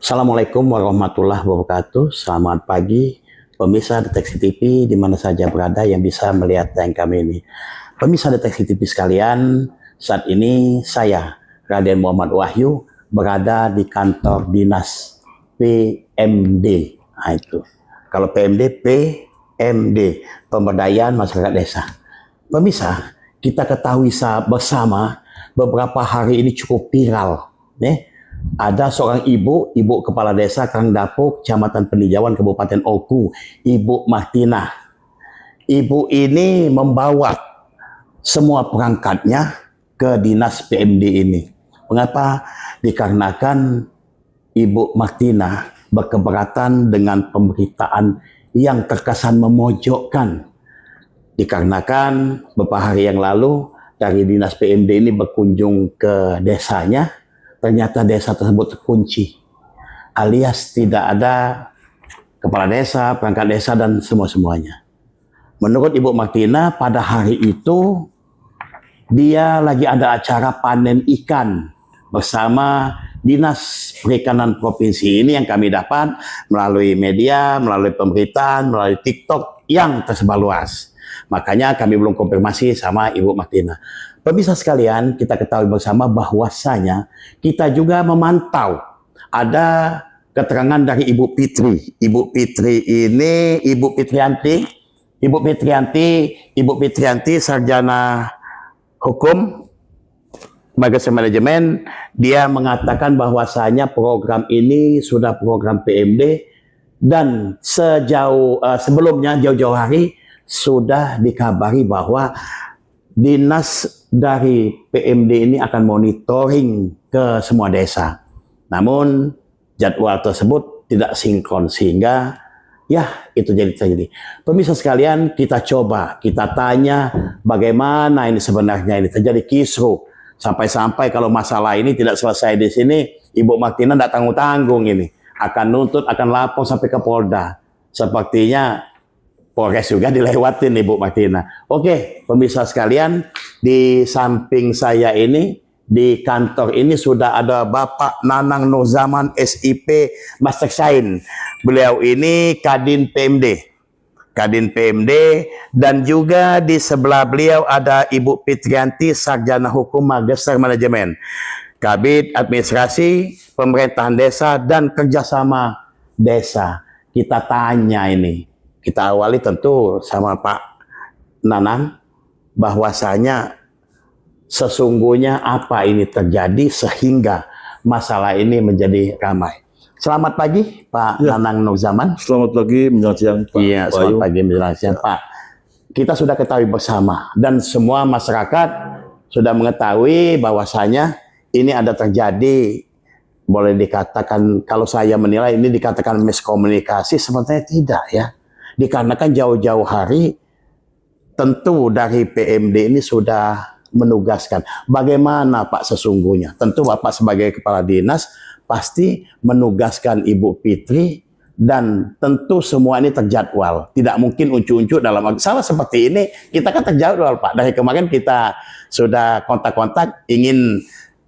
Assalamualaikum warahmatullahi wabarakatuh. Selamat pagi pemirsa Deteksi TV di mana saja berada yang bisa melihat tayang kami ini. Pemirsa Deteksi TV sekalian, saat ini saya Raden Muhammad Wahyu berada di kantor dinas PMD. Nah itu. Kalau PMD, Pemberdayaan Masyarakat Desa. Pemirsa, kita ketahui bersama beberapa hari ini cukup viral, Ada seorang ibu kepala desa Karangdapo, Kecamatan Penijauan, Kabupaten Oku, Ibu Martina. Ibu ini membawa semua perangkatnya ke dinas PMD ini. Mengapa? Dikarenakan Ibu Martina berkeberatan dengan pemberitaan yang terkesan memojokkan. Dikarenakan beberapa hari yang lalu dari dinas PMD ini berkunjung ke desanya, ternyata desa tersebut terkunci, alias tidak ada kepala desa, perangkat desa, dan semua-semuanya. Menurut Ibu Martina, pada hari itu dia lagi ada acara panen ikan bersama Dinas Perikanan Provinsi ini yang kami dapat melalui media, melalui pemberitaan, melalui TikTok yang tersebar luas. Makanya kami belum konfirmasi sama Ibu Martina. Pemirsa sekalian, kita ketahui bersama bahwasanya kita juga memantau ada keterangan dari Ibu Fitri. Ibu Fitri ini Ibu Fitrianti sarjana hukum Bagas Manajemen. Dia mengatakan bahwasanya program ini sudah program PMD dan sebelumnya jauh-jauh hari sudah dikabari bahwa dinas dari PMD ini akan monitoring ke semua desa. Namun jadwal tersebut tidak sinkron sehingga ya itu terjadi. Pemirsa sekalian, kita tanya bagaimana ini sebenarnya ini terjadi kisruh. Sampai-sampai kalau masalah ini tidak selesai di sini, Ibu Martina tidak tanggung-tanggung ini. Akan nuntut, akan lapor sampai ke Polda. Sepertinya Polres juga dilewatin Ibu Martina. Oke, pemirsa sekalian, di samping saya ini, di kantor ini sudah ada Bapak Nanang Nurzaman SIP Master Sain. Beliau ini Kadin PMD, dan juga di sebelah beliau ada Ibu Fitrianti sarjana hukum Magister Manajemen, Kabid Administrasi Pemerintahan Desa dan Kerjasama Desa. Kita tanya ini. Kita awali tentu sama Pak Nanang, bahwasanya sesungguhnya apa ini terjadi sehingga masalah ini menjadi ramai. Selamat pagi Pak Nanang Nurzaman. Selamat pagi menjelang siang Pak. Iya, selamat pagi menjelang siang Pak. Kita sudah ketahui bersama dan semua masyarakat sudah mengetahui bahwasanya ini ada terjadi, boleh dikatakan, kalau saya menilai ini dikatakan miskomunikasi, sebenarnya tidak ya. Dikarenakan jauh-jauh hari tentu dari PMD ini sudah menugaskan. Bagaimana Pak sesungguhnya? Tentu Bapak sebagai kepala dinas pasti menugaskan Ibu Fitri dan tentu semua ini terjadwal. Tidak mungkin uncu-uncu dalam sama seperti ini. Kita kan terjadwal Pak. Dari kemarin kita sudah kontak-kontak ingin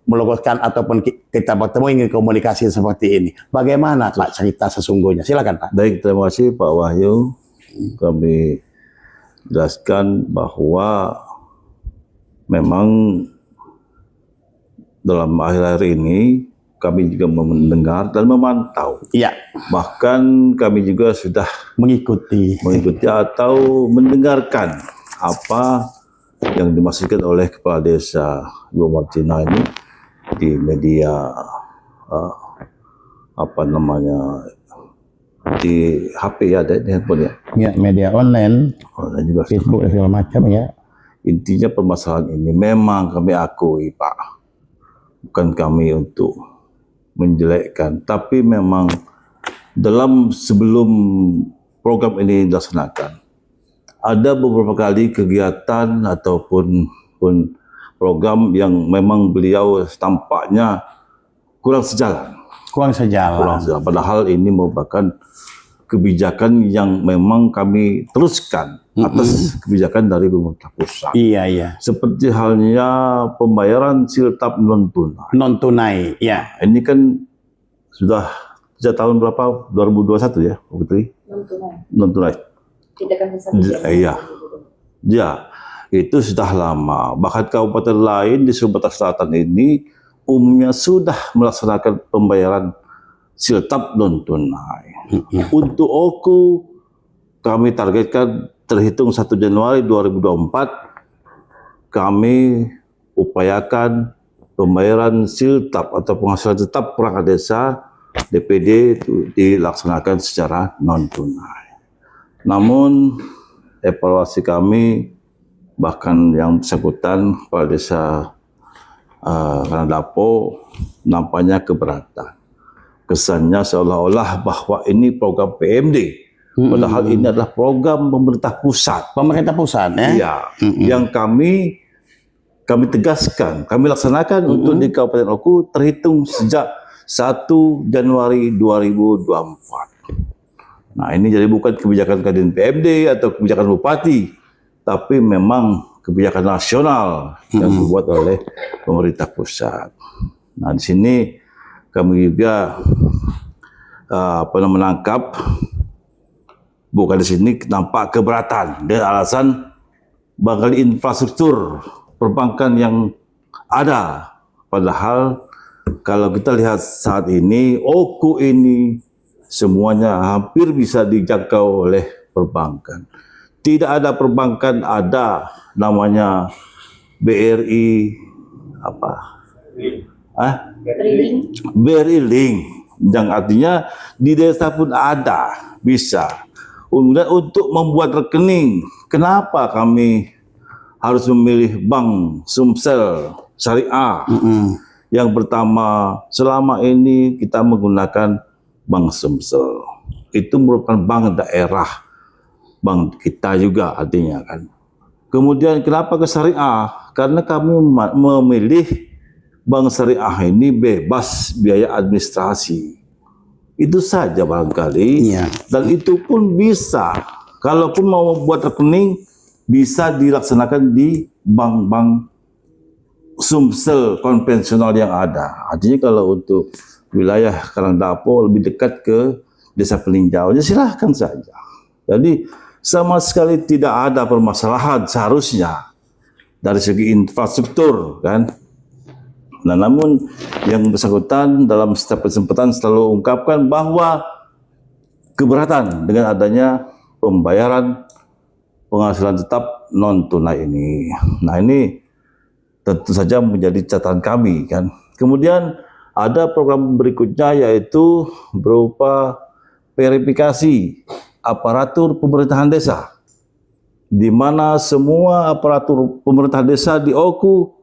meluruskan ataupun kita bertemu ingin komunikasi seperti ini. Bagaimana Pak cerita sesungguhnya? Silakan Pak. Baik, terima kasih Pak Wahyu. Kami jelaskan bahwa memang dalam akhir-akhir ini kami juga mendengar dan memantau. Iya. Bahkan kami juga sudah mengikuti atau mendengarkan apa yang dimaksudkan oleh Kepala Desa Ibu Martina ini di media di HP ya, di handphone ya. Ya, media online juga Facebook dan segala macam ya. Intinya permasalahan ini memang kami akui Pak, bukan kami untuk menjelekkan, tapi memang sebelum program ini dilaksanakan ada beberapa kali kegiatan ataupun program yang memang beliau tampaknya kurang sejalan. Padahal ini merupakan kebijakan yang memang kami teruskan atas kebijakan dari pemerintah pusat. Iya. Seperti halnya pembayaran siltap non tunai. Ya. Ini kan sudah sejak tahun berapa? 2021 ya, Bu Putri? Non tunai. Tidak akan bisa. Iya. Ya, itu sudah lama. Bahkan kabupaten lain di Sumatera Selatan ini umumnya sudah melaksanakan pembayaran siltap non tunai. Untuk Oku kami targetkan terhitung 1 Januari 2024 kami upayakan pembayaran siltap atau penghasilan tetap perangkat desa DPD itu dilaksanakan secara non tunai. Namun evaluasi kami bahkan yang bersangkutan kepala desa Karangdapo nampaknya keberatan. Kesannya seolah-olah bahwa ini program PMD, padahal ini adalah program pemerintah pusat. Pemerintah pusat ya? Iya, yang kami tegaskan, kami laksanakan untuk di Kabupaten Oku terhitung sejak 1 Januari 2024. Nah, ini jadi bukan kebijakan Kadin PMD atau kebijakan bupati, tapi memang kebijakan nasional yang dibuat oleh pemerintah pusat. Nah, di sini kami juga menangkap bukan di sini nampak keberatan dengan alasan bakal infrastruktur perbankan yang ada. Padahal kalau kita lihat saat ini, Oku ini semuanya hampir bisa dijangkau oleh perbankan. Tidak ada perbankan ada namanya BRI BRI Link, yang artinya di desa pun ada bisa. Kemudian untuk membuat rekening, kenapa kami harus memilih bank Sumsel Syariah? Yang pertama, selama ini kita menggunakan bank Sumsel. Itu merupakan bank daerah, bank kita juga artinya kan. Kemudian kenapa ke Syariah? Karena kami memilih bank Syariah ini bebas biaya administrasi. Itu saja barangkali. Iya. Dan itu pun bisa, kalaupun mau membuat rekening, bisa dilaksanakan di bank-bank Sumsel konvensional yang ada. Artinya kalau untuk wilayah Karangdapo lebih dekat ke desa peninjau, ya silahkan saja. Jadi sama sekali tidak ada permasalahan seharusnya dari segi infrastruktur kan. Nah, namun yang bersangkutan dalam setiap kesempatan selalu ungkapkan bahwa keberatan dengan adanya pembayaran penghasilan tetap non tunai ini. Nah, ini tentu saja menjadi catatan kami kan. Kemudian ada program berikutnya yaitu berupa verifikasi aparatur pemerintahan desa, di mana semua aparatur pemerintahan desa di Oku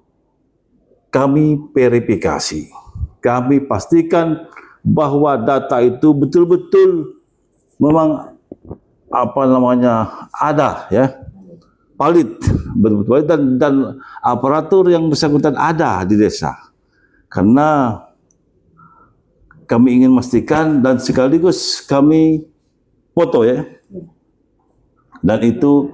kami verifikasi. Kami pastikan bahwa data itu betul-betul memang ada ya, valid, betul-betul dan aparatur yang bersangkutan ada di desa. Karena kami ingin memastikan dan sekaligus kami foto ya. Dan itu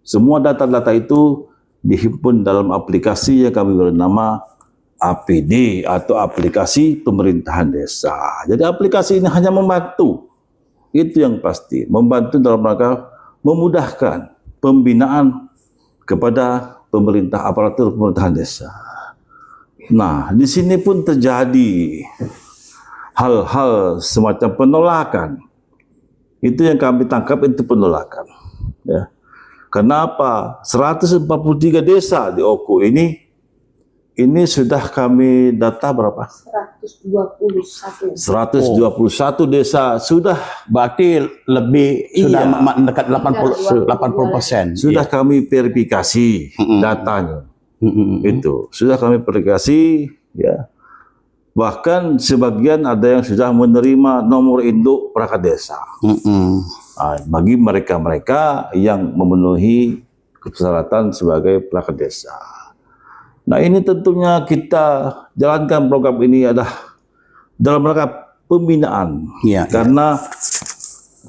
semua data-data itu dihimpun dalam aplikasi yang kami bernama APD atau aplikasi pemerintahan desa. Jadi aplikasi ini hanya membantu. Itu yang pasti, membantu dalam rangka memudahkan pembinaan kepada pemerintah, aparatur pemerintahan desa. Nah, di sini pun terjadi hal-hal semacam penolakan. Itu yang kami tangkap, itu penolakan. Ya. Kenapa? 143 desa di Oku ini sudah kami data berapa? 121 desa sudah, Berarti lebih sudah mendekat 80%. sudah kami verifikasi datanya. Itu sudah kami verifikasi ya. Bahkan sebagian ada yang sudah menerima nomor induk perangkat desa. Nah, bagi mereka-mereka yang memenuhi persyaratan sebagai perangkat desa. Nah, ini tentunya kita jalankan program ini adalah dalam rangka pembinaan. Karena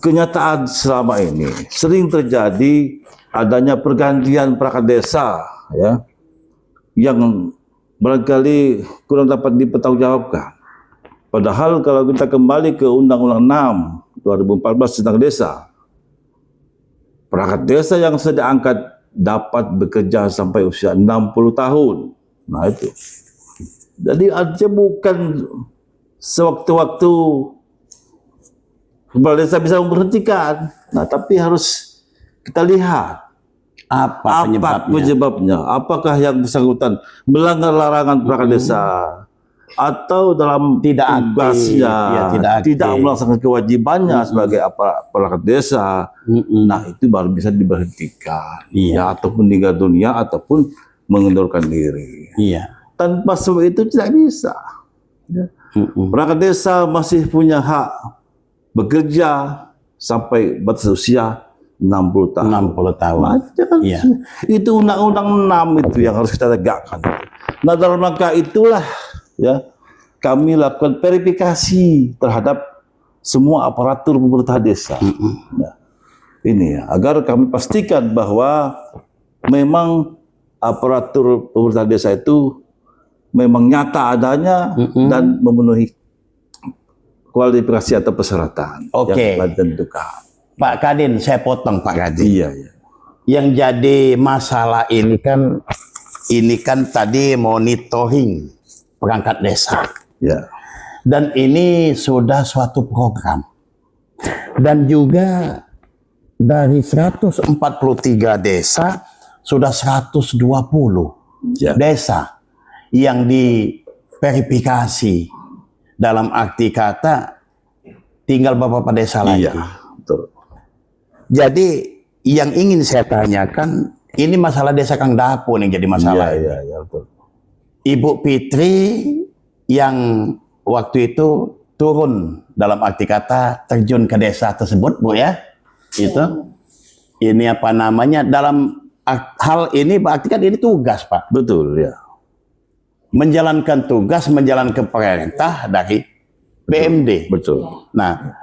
kenyataan selama ini sering terjadi adanya pergantian perangkat desa ya, yang barangkali kurang dapat dipertanggungjawabkan. Padahal kalau kita kembali ke Undang-Undang 6 2014 tentang desa, perangkat desa yang sudah diangkat dapat bekerja sampai usia 60 tahun. Nah itu. Jadi artinya bukan sewaktu-waktu kepala desa bisa memberhentikan. Nah tapi harus kita lihat Apa penyebabnya. Apakah yang bersangkutan melanggar larangan perangkat desa atau dalam Tidak aktif, tugasnya ya, tidak aktif. tidak melaksanakan kewajibannya sebagai perangkat desa. Nah itu baru bisa diberhentikan, Iya. ya, ataupun meninggal dunia ataupun mengundurkan diri. Iya. Tanpa sebab itu tidak bisa. Perangkat desa masih punya hak bekerja sampai batas usia 60 tahun. 60 tahun. Macam Iya. itu Undang-Undang 6 itu yang harus kita tegakkan. Nah dalam rangka itulah ya kami lakukan verifikasi terhadap semua aparatur pemerintah desa. Nah, ini ya, agar kami pastikan bahwa memang aparatur pemerintah desa itu memang nyata adanya dan memenuhi kualifikasi atau persyaratan Oke. yang telah ditentukan. Pak Kadin, saya potong Pak Kadin. Iya, iya. Yang jadi masalah ini kan tadi monitoring perangkat desa. Ya. Dan ini sudah suatu program. Dan juga dari 143 desa sudah 120 Ya. desa yang diverifikasi. Dalam arti kata tinggal beberapa desa lagi. Iya, betul. Jadi yang ingin saya tanyakan, ini masalah desa Kang Dapo yang jadi masalah. Iya, iya, betul. Ibu Fitri yang waktu itu turun dalam arti kata terjun ke desa tersebut, Bu ya. Itu. Ini apa namanya, dalam hal ini berarti kan ini tugas, Pak. Betul, ya. Menjalankan tugas, menjalankan perintah dari PMD. Betul. Nah,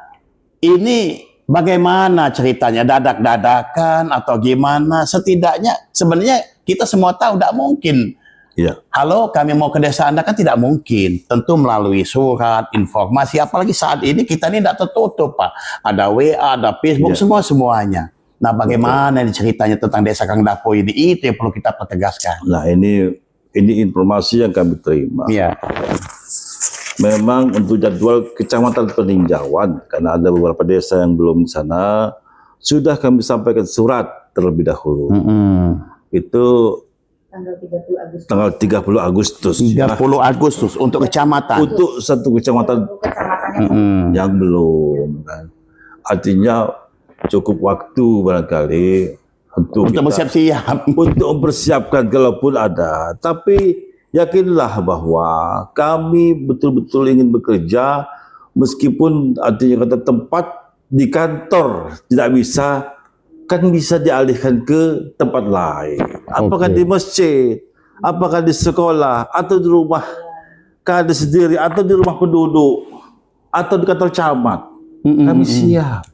ini bagaimana ceritanya? Dadak-dadakan atau gimana? Setidaknya sebenarnya kita semua tahu tidak mungkin. Iya. Halo, kami mau ke desa Anda, kan tidak mungkin. Tentu melalui surat, informasi. Apalagi saat ini kita ini tidak tertutup, Pak. Ada WA, ada Facebook, Iya. semuanya. Nah, bagaimana ini ceritanya tentang desa Kang Dapo ini? Itu yang perlu kita pertegaskan. Nah, ini informasi yang kami terima. Iya. Memang untuk jadwal kecamatan peninjauan, karena ada beberapa desa yang belum di sana, sudah kami sampaikan surat terlebih dahulu. Itu Tanggal 30 Agustus. tanggal 30 Agustus. 30 Agustus untuk kecamatan. Untuk satu kecamatan Untuk kecamatannya yang belum. Kan. Artinya cukup waktu barangkali untuk bersiap-siap. untuk mempersiapkan kalaupun ada. Tapi yakinlah bahwa kami betul-betul ingin bekerja meskipun artinya kata tempat di kantor tidak bisa, kan bisa dialihkan ke tempat lain. Apakah di masjid, apakah di sekolah, atau di rumah kades sendiri, atau di rumah penduduk, atau di kantor camat. Kami siap.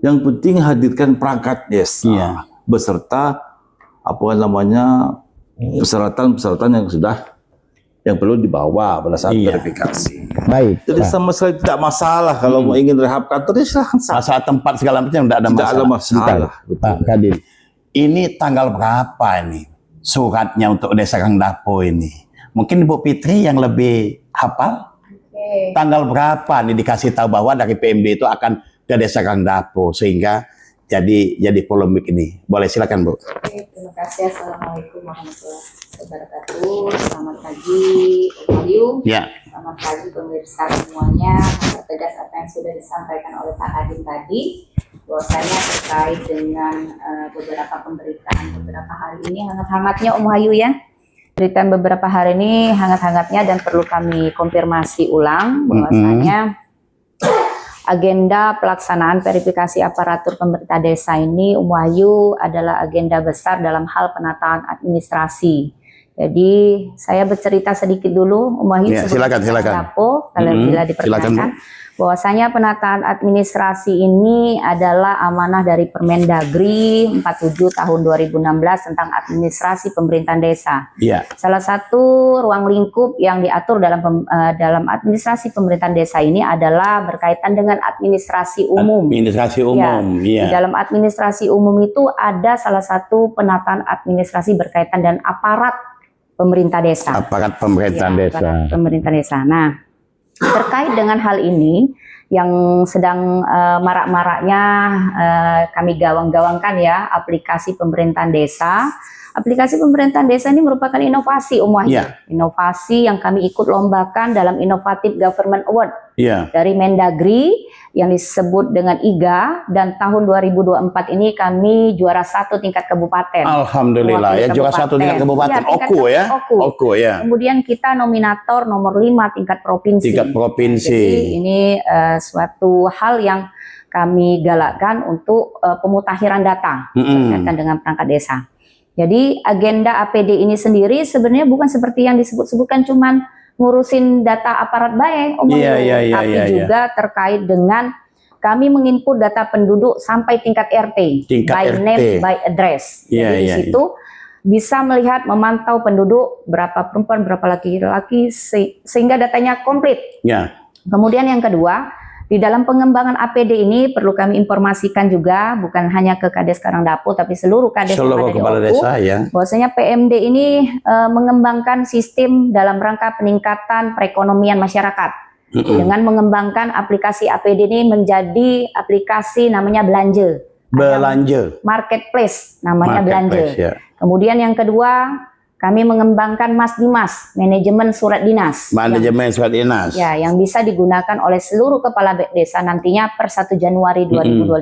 Yang penting hadirkan perangkat desa Iya. beserta apa namanya persyaratan-persyaratan yang perlu dibawa pada saat Iya. verifikasi. Baik. Jadi sama sekali tidak masalah kalau mau ingin rehab kantor, ya silahkan. Masalah tempat segala macam tidak ada Tidak masalah. ada masalah. Bentar, Pak Kadin. Ini tanggal berapa ini suratnya untuk desa Kang Dapo ini? Mungkin Ibu Fitri yang lebih hafal? Oke. Tanggal berapa nih dikasih tahu bahwa dari PMD itu akan ke desa Kang Dapo sehingga jadi polemik ini. Boleh silakan, Bu. Oke, terima kasih. Assalamualaikum warahmatullahi wabarakatuh. Selamat pagi, Om Wahyu. Ya. Selamat pagi pemirsa semuanya. Tegas apa yang sudah disampaikan oleh Pak Kadin tadi, bahwasanya terkait dengan beberapa pemberitaan beberapa hari ini hangat-hangatnya Om Wahyu ya. Beritaan beberapa hari ini hangat-hangatnya dan perlu kami konfirmasi ulang bahwasanya agenda pelaksanaan verifikasi aparatur pemerintah desa ini, Wahyu, adalah agenda besar dalam hal penataan administrasi. Jadi saya bercerita sedikit dulu, Wahyu. Ya, silakan. Dapo, kalau bila diperkenankan. bahwasanya penataan administrasi ini adalah amanah dari Permendagri 47 tahun 2016 tentang administrasi pemerintahan desa. Iya. Salah satu ruang lingkup yang diatur dalam administrasi pemerintahan desa ini adalah berkaitan dengan administrasi umum. Administrasi umum, Di iya. dalam administrasi umum itu ada salah satu penataan administrasi berkaitan dengan aparat pemerintah desa. Aparat pemerintahan Ya, desa. aparat pemerintah desa. Nah, terkait dengan hal ini yang sedang marak-maraknya kami gawang-gawangkan ya, aplikasi pemerintahan desa. Aplikasi pemerintahan desa ini merupakan inovasi Iya. Inovasi yang kami ikut lombakan dalam Innovative Government Award Iya. dari Mendagri yang disebut dengan IGA, dan tahun 2024 ini kami juara 1 tingkat kabupaten. Alhamdulillah ya, Mewakili juara 1 tingkat kabupaten. Iya, tingkat Oku ya. Oku. Oku ya. Kemudian kita nominator nomor 5 tingkat provinsi. Tingkat provinsi. Jadi ini suatu hal yang kami galakkan untuk pemutahiran data berkaitan dengan perangkat desa. Jadi agenda APD ini sendiri sebenarnya bukan seperti yang disebut-sebutkan cuman ngurusin data aparat baik, tapi juga terkait dengan kami menginput data penduduk sampai tingkat RT, by name, by address. Jadi di situ bisa melihat, memantau penduduk, berapa perempuan, berapa laki-laki, sehingga datanya komplit. Ya. Kemudian yang kedua, di dalam pengembangan APD ini perlu kami informasikan juga, bukan hanya ke Kades Karangdapo, tapi seluruh Kades yang ada di kepala Oku, desa ya. bahwasanya PMD ini mengembangkan sistem dalam rangka peningkatan perekonomian masyarakat dengan mengembangkan aplikasi APD ini menjadi aplikasi namanya belanja. Marketplace namanya belanja. Ya. Kemudian yang kedua, kami mengembangkan Mas Dimas, manajemen surat dinas. Manajemen surat dinas. Ya, yang bisa digunakan oleh seluruh kepala desa nantinya per 1 Januari 2025.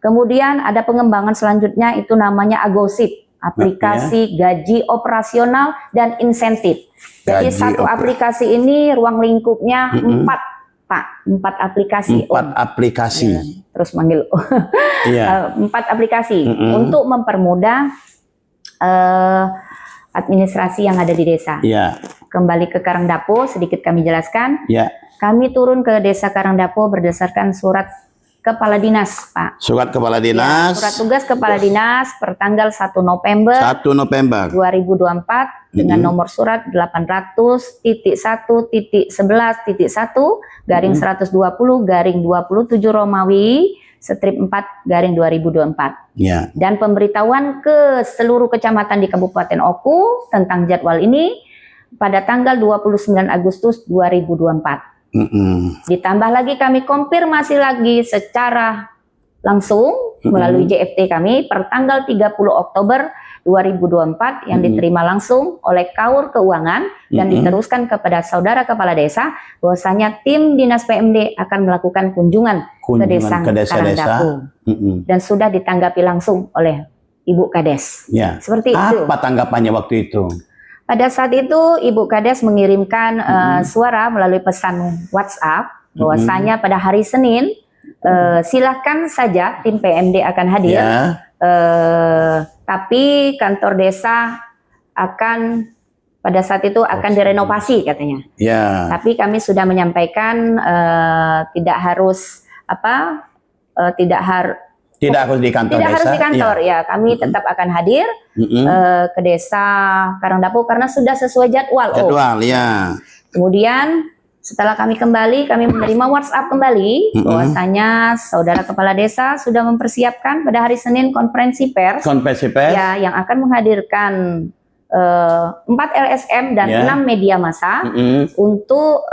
Kemudian ada pengembangan selanjutnya itu namanya Agosip, aplikasi gaji operasional dan insentif. Jadi satu aplikasi ini ruang lingkupnya 4, Pak, 4 aplikasi. 4 aplikasi. Ya, terus manggil. 4 aplikasi untuk mempermudah administrasi yang ada di desa. Ya. Kembali ke Karangdapo, sedikit kami jelaskan. Ya. Kami turun ke desa Karangdapo berdasarkan surat kepala dinas, Pak. Surat kepala dinas. Ya, surat tugas kepala dinas per tanggal 1 November 2024 dengan nomor surat 800.11.11.1/127 Romawi strip 4/2024. Ya. Dan pemberitahuan ke seluruh kecamatan di Kabupaten Oku tentang jadwal ini pada tanggal 29 Agustus 2024. Ditambah lagi kami konfirmasi lagi secara langsung melalui JFT kami per tanggal 30 Oktober 2024 yang diterima langsung oleh Kaur Keuangan dan diteruskan kepada saudara kepala desa bahwasanya tim Dinas PMD akan melakukan kunjungan ke desa Karangdapo dan sudah ditanggapi langsung oleh Ibu Kades. Ya. Seperti itu. Apa tanggapannya waktu itu? Pada saat itu Ibu Kades mengirimkan suara melalui pesan WhatsApp bahwasanya pada hari Senin silahkan saja tim PMD akan hadir. Ya. Tapi kantor desa akan pada saat itu akan direnovasi katanya. Ya. Tapi kami sudah menyampaikan tidak harus tidak harus di kantor tidak desa. harus di kantor ya. Kami tetap akan hadir ke desa Karangdapo karena sudah sesuai jadwal. Ya. Kemudian setelah kami kembali, kami menerima WhatsApp kembali bahwasanya saudara kepala desa sudah mempersiapkan pada hari Senin konferensi pers. Ya, yang akan menghadirkan 4 LSM dan 6 media massa untuk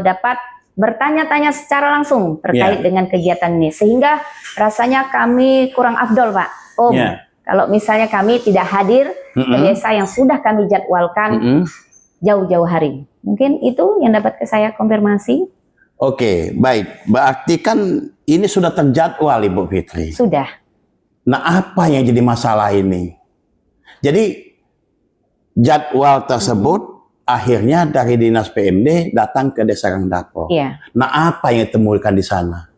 dapat bertanya-tanya secara langsung terkait dengan kegiatan ini. Sehingga rasanya kami kurang afdol, Pak. Kalau misalnya kami tidak hadir ke desa yang sudah kami jadwalkan jauh-jauh hari. Mungkin itu yang dapat saya konfirmasi. Oke, baik. Berarti kan ini sudah terjadwal, Ibu Fitri. Sudah. Nah, apa yang jadi masalah ini? Jadi jadwal tersebut akhirnya dari Dinas PMD datang ke Desa Karangdapo. Iya. Nah, apa yang ditemukan di sana?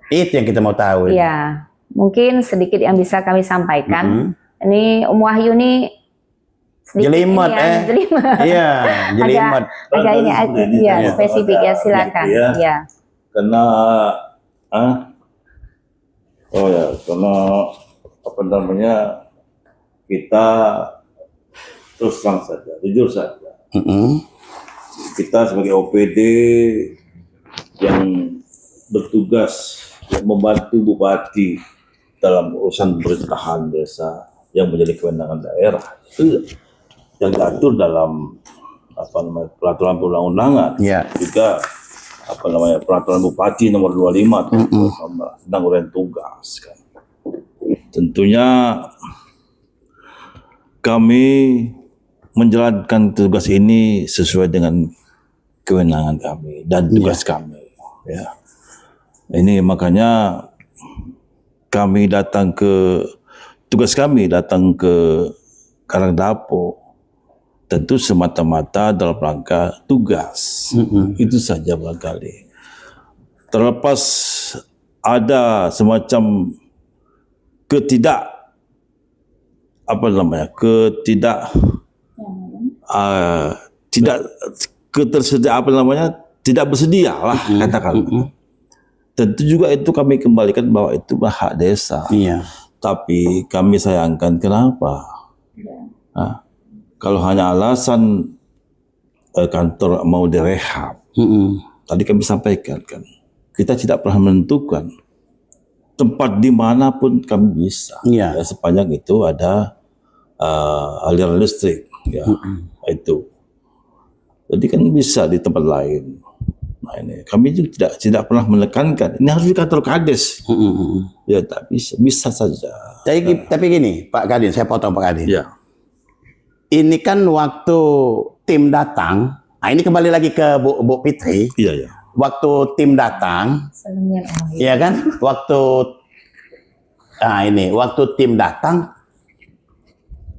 Itu yang kita mau tahu. Iya. Mungkin sedikit yang bisa kami sampaikan. Ini Wahyu ini Jelimet, jelimet. Iya, jelimet. Agak ini, iya, Iya, spesifik ya, silakan. Iya. Iya. Karena karena apa namanya, kita terus terang saja, jujur saja. Kita sebagai OPD yang bertugas yang membantu bupati dalam urusan pemerintahan desa yang menjadi kewenangan daerah, itu yang diatur dalam peraturan perundang-undangan. Iya. Juga peraturan bupati nomor 25 tentang uraian tugas kan. Tentunya kami menjalankan tugas ini sesuai dengan kewenangan kami dan tugas kami, ya. Ini makanya tugas kami datang ke Karangdapo tentu semata-mata dalam rangka tugas. Itu saja barangkali. Terlepas ada semacam tidak bersedia lah katakan. Tentu juga itu kami kembalikan bahwa itu hak desa. Iya. Tapi kami sayangkan kenapa? Kalau hanya alasan kantor mau direhab, tadi kami sampaikan kan, kita tidak pernah menentukan tempat dimanapun kami bisa. Iya. Ya, sepanjang itu ada aliran listrik, ya itu. Jadi kan bisa di tempat lain. Nah ini kami juga tidak pernah menekankan ini harus di kantor Kades. Ya tak bisa saja. Tapi gini, Pak Kadin, saya potong Pak Kadin. Ya. Ini kan waktu tim datang, nah ini kembali lagi ke Bu Fitri. Iya. Waktu tim datang, ya kan? Waktu tim datang,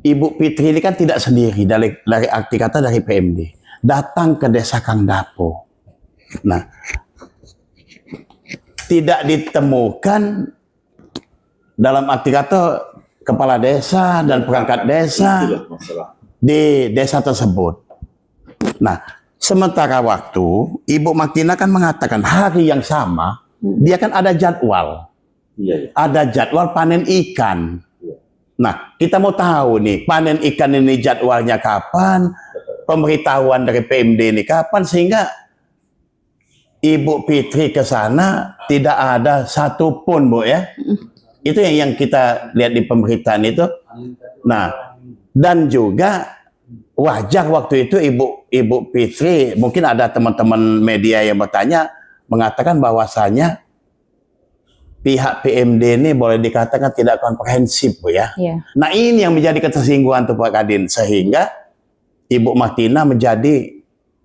Ibu Fitri ini kan tidak sendiri dari arti kata dari PMD, datang ke Desa Karangdapo. Nah, tidak ditemukan dalam arti kata kepala desa dan perangkat desa di desa tersebut. Nah, sementara waktu Ibu Martina kan mengatakan hari yang sama dia kan ada jadwal. Iya. Ada jadwal panen ikan. Nah, kita mau tahu nih panen ikan ini jadwalnya kapan, pemberitahuan dari PMD ini kapan, sehingga Ibu Fitri ke sana tidak ada satupun, Bu, ya. Itu yang kita lihat di pemberitaan itu. Nah, dan juga wajar waktu itu Ibu Fitri, mungkin ada teman-teman media yang bertanya, mengatakan bahwasanya pihak PMD ini boleh dikatakan tidak komprehensif, Bu, ya. Iya. Nah, ini yang menjadi ketersinggungan tuh Pak Kadin, sehingga Ibu Martina menjadi,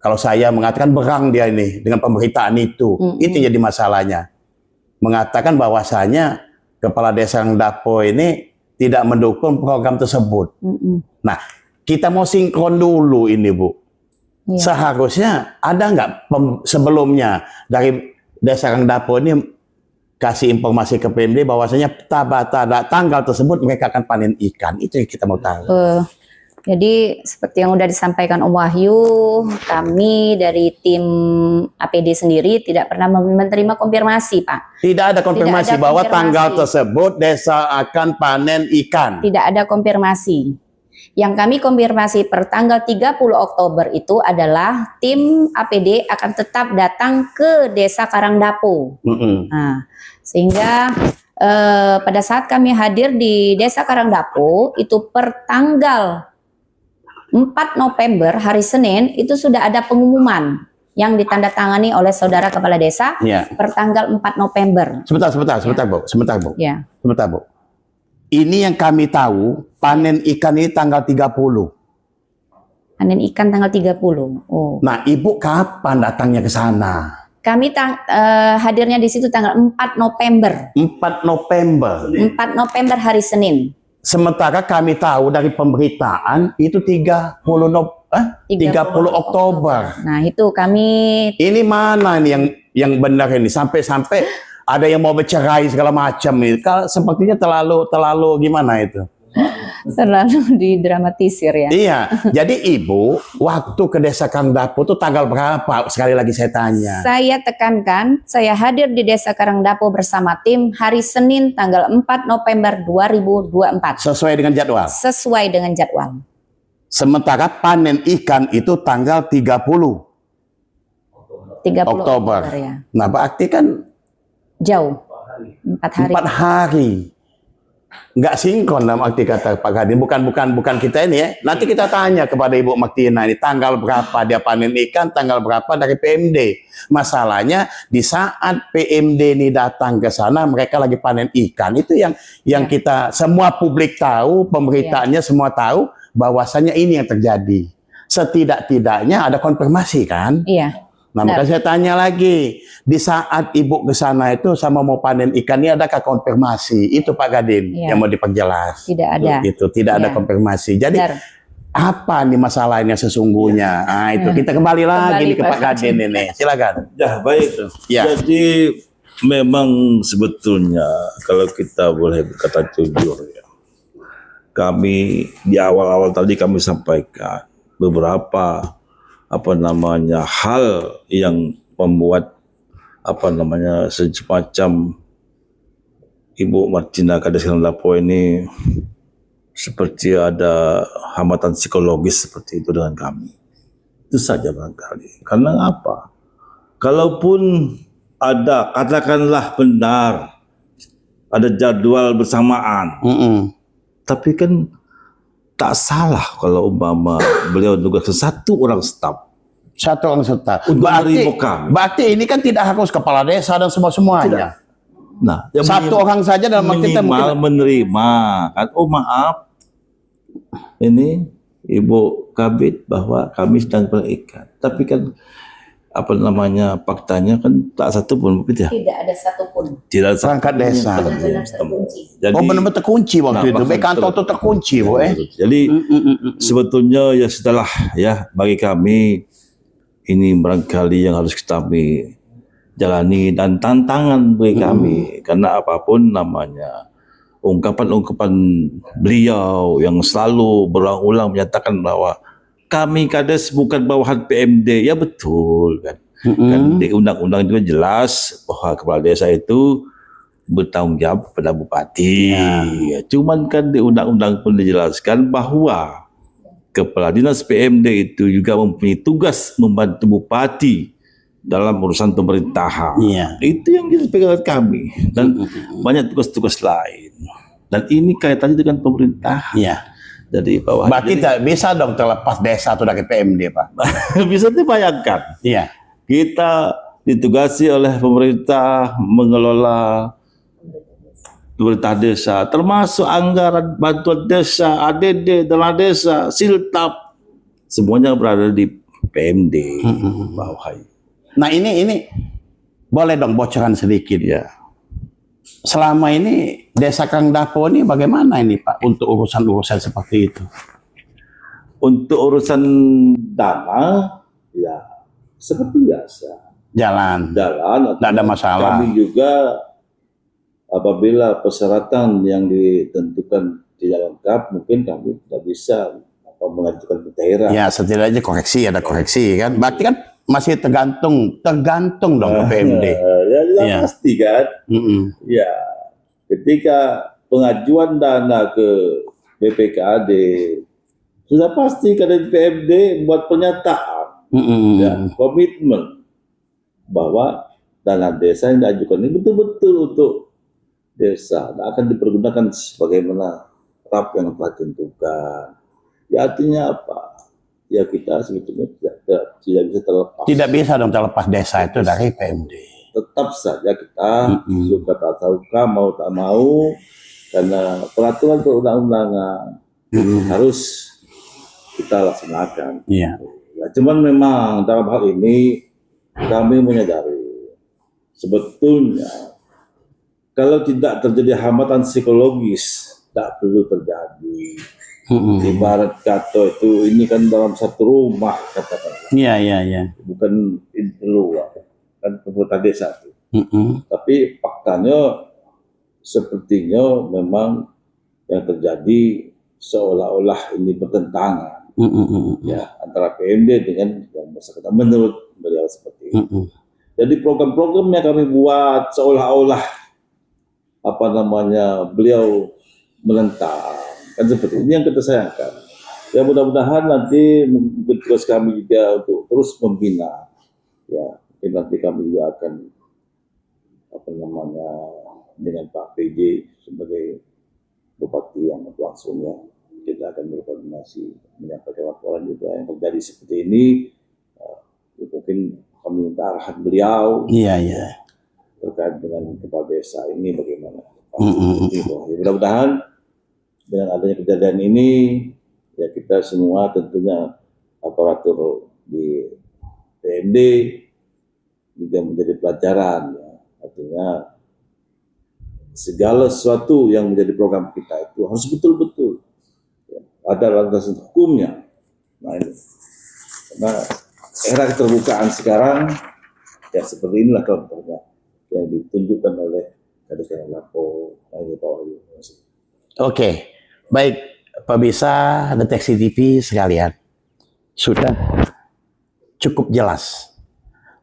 kalau saya mengatakan berang dia ini dengan pemberitaan itu. Itu jadi masalahnya. Mengatakan bahwasanya Kepala Desa Karangdapo ini tidak mendukung program tersebut. Nah, kita mau sinkron dulu ini, Bu. Iya. Seharusnya ada nggak sebelumnya dari Desa Karangdapo ini kasih informasi ke PMD bahwasanya pada tanggal tersebut mereka akan panen ikan. Itu yang kita mau tahu. Jadi seperti yang sudah disampaikan Om Wahyu, kami dari tim APD sendiri tidak pernah menerima konfirmasi, Pak. Tidak ada konfirmasi Tidak ada bahwa konfirmasi. tanggal tersebut desa akan panen ikan. Tidak ada konfirmasi. Yang kami konfirmasi per tanggal 30 Oktober itu adalah tim APD akan tetap datang ke Desa Karangdapo. Nah, sehingga pada saat kami hadir di Desa Karangdapo itu per tanggal 4 November hari Senin itu sudah ada pengumuman yang ditandatangani oleh saudara kepala desa per tanggal 4 November. Sebentar, Bu. Ya. Sebentar, Bu. Ini yang kami tahu, panen ikan ini tanggal 30. Panen ikan tanggal 30. Oh. Nah, Ibu kapan datangnya ke sana? Kami hadirnya di situ tanggal 4 November. 4 November. 4 November hari Senin. Sementara kami tahu dari pemberitaan itu 30 Oktober. Nah, itu kami Ini mana ini yang benar ini? Sampai ada yang mau bercerai segala macam ini. Sepertinya terlalu gimana itu? Selalu didramatisir ya. Iya, jadi Ibu waktu ke desa Kang Dapo itu tanggal berapa? Sekali lagi saya tanya. Saya tekankan, saya hadir di Desa Karangdapo bersama tim hari Senin tanggal 4 November 2024. Sesuai dengan jadwal. Sesuai dengan jadwal. Sementara panen ikan itu tanggal 30 30 Oktober. ya. Nah, berarti kan Jauh. 4 hari. 4 hari. Nggak sinkron dalam arti kata Pak Kadin. Bukan kita ini ya. Nanti kita tanya kepada Ibu Maktina ini tanggal berapa dia panen ikan, tanggal berapa dari PMD. Masalahnya di saat PMD ini datang ke sana mereka lagi panen ikan. Itu yang kita semua publik tahu, pemberitaannya semua tahu bahwasanya ini yang terjadi. Setidak-tidaknya ada konfirmasi kan? Iya. Nah, maka saya tanya lagi, di saat Ibu ke sana itu sama mau panen ikan ini adakah konfirmasi? Itu Pak Kadin yang mau diperjelas. Tidak ada. Itu tidak ada konfirmasi. Jadi apa nih masalahnya sesungguhnya? Nah, itu kita kembali lagi nih ke Pak Kadin ini. Silakan. Ya, baik. Ya. Jadi memang sebetulnya kalau kita boleh berkata jujur ya, kami di awal-awal tadi kami sampaikan beberapa hal yang membuat semacam Ibu Martina Kades Karangdapo ini seperti ada hambatan psikologis seperti itu dengan kami. Itu saja barangkali. Karena apa? Kalaupun ada, katakanlah benar ada jadwal bersamaan, tapi kan tak salah kalau umpama beliau tugas satu orang staf. Satu orang staf. Berarti ini kan tidak harus kepala desa dan semuanya. Nah, satu orang saja dalam arti minimal menerima kan. Oh maaf, ini Ibu Kabid bahwa kami sedang berikan. Tapi kan faktanya kan tak satu pun ya. Tidak ada satupun. Tidak ada perangkat desa. Benar-benar terkunci. Jadi, benar-benar terkunci waktu itu. Kantor itu terkunci, Bu. Jadi sebetulnya ya setelah ya bagi kami ini barangkali yang harus kami jalani dan tantangan bagi kami karena apapun namanya ungkapan-ungkapan beliau yang selalu berulang-ulang menyatakan bahwa kami Kades bukan bawahan PMD, ya betul kan. Kan di undang-undang juga jelas bahwa kepala desa itu bertanggung jawab kepada bupati. Ya, cuman kan di undang-undang pun dijelaskan bahwa kepala dinas PMD itu juga mempunyai tugas membantu bupati dalam urusan pemerintahan. Itu yang kita pegang kami dan banyak tugas-tugas lain. Dan ini kaitannya dengan pemerintahan. Jadi berarti tidak bisa dong terlepas desa atau dari PMD, Pak. Bisa dibayangkan. Kita ditugasi oleh pemerintah mengelola pemerintah desa, termasuk anggaran bantuan desa, ADD, dana desa, siltap, semuanya berada di PMD. Nah ini boleh dong bocoran sedikit ya. Selama ini Desa Karangdapo ini bagaimana ini Pak untuk urusan-urusan seperti itu? Untuk urusan dana ya seperti biasa. Jalan. Tidak ada masalah. Kami juga apabila persyaratan yang ditentukan tidak lengkap, mungkin kami tidak bisa mengajukan ke daerah. Ya setidaknya ada koreksi kan. Berarti kan masih tergantung dong ke PMD. Ya pasti kan. Ya, ketika pengajuan dana ke BPKAD sudah pasti kadang PMD buat pernyataan, komitmen bahwa dana desa yang diajukan ini betul-betul untuk desa dan akan dipergunakan sebagaimana RAP yang telah ditentukan. Ya artinya apa? Ya kita sebetulnya tidak bisa terlepas. Tidak bisa dong terlepas desa itu dari PMD. Tetap saja kita suka tak suka mau tak mau karena peraturan perundang-undangan harus kita laksanakan. Ya, cuman memang dalam hal ini kami menyadari sebetulnya kalau tidak terjadi hambatan psikologis tidak perlu terjadi. Ibarat kata itu ini kan dalam satu rumah katakanlah. Iya. Bukan luar kan pemerintah desa itu. Tapi faktanya sepertinya memang yang terjadi seolah-olah ini bertentangan ya antara PMD dengan yang bersangkutan menurut beliau seperti itu. Jadi program-programnya kami buat seolah-olah beliau menentang, kan seperti ini yang kita sayangkan. Ya mudah-mudahan nanti mungkin tugas kami juga untuk terus membina. Ya mungkin nanti kami juga akan dengan Pak PJ sebagai Bupati yang langsungnya kita akan berkoordinasi menyampaikan laporan juga yang terjadi seperti ini. Mungkin kami minta arahan beliau terkait dengan kepala desa ini bagaimana. Mudah-mudahan dengan adanya kejadian ini ya kita semua tentunya aparatur di PMD juga menjadi pelajaran ya. Artinya segala sesuatu yang menjadi program kita itu harus betul-betul ya, ada landasan hukumnya. Nah ini karena era keterbukaan sekarang ya seperti inilah contohnya yang ditunjukkan oleh Kadis Lapo. Oke, baik pemirsa Deteksi TV sekalian, sudah cukup jelas